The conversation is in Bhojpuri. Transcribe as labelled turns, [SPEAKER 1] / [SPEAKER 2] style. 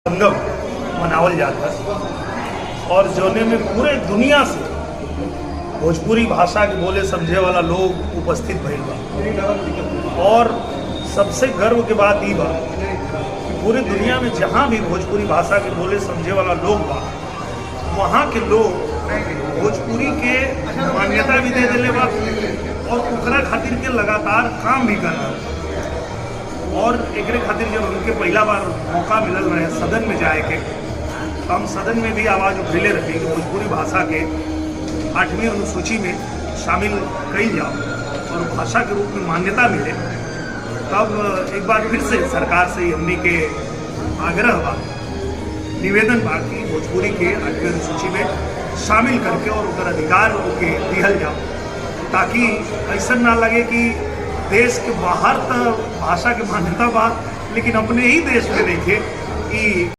[SPEAKER 1] संगम मनावल जाता और जौने में पूरे दुनिया से भोजपुरी भाषा के बोले समझे वाला लोग उपस्थित भइल बा। और सबसे गर्व के बात ई बा कि पूरे दुनिया में जहाँ भी भोजपुरी भाषा के बोले समझे वाला लोग बा, वहाँ के लोग भोजपुरी के मान्यता भी दे दिले बा और ओकरा खातिर के लगातार काम भी कर रहा है। और एकरे खातिर जब हमके पहला बार मौका मिलल रहे सदन में जाए के, तो हम सदन में भी आवाज़ उठेले रहे कि भोजपुरी भाषा के 8वीं अनुसूची में शामिल कई जाओ और भाषा के रूप में मान्यता मिले। तब एक बार फिर से सरकार से हमने के आग्रह बा, निवेदन बा कि भोजपुरी के 8वीं अनुसूची में शामिल करके और उनका अधिकार के दिहल जाओ, ताकि ऐसा ना लगे कि देश के बाहर तो भाषा के मान्यता बा लेकिन अपने ही देश में देखे कि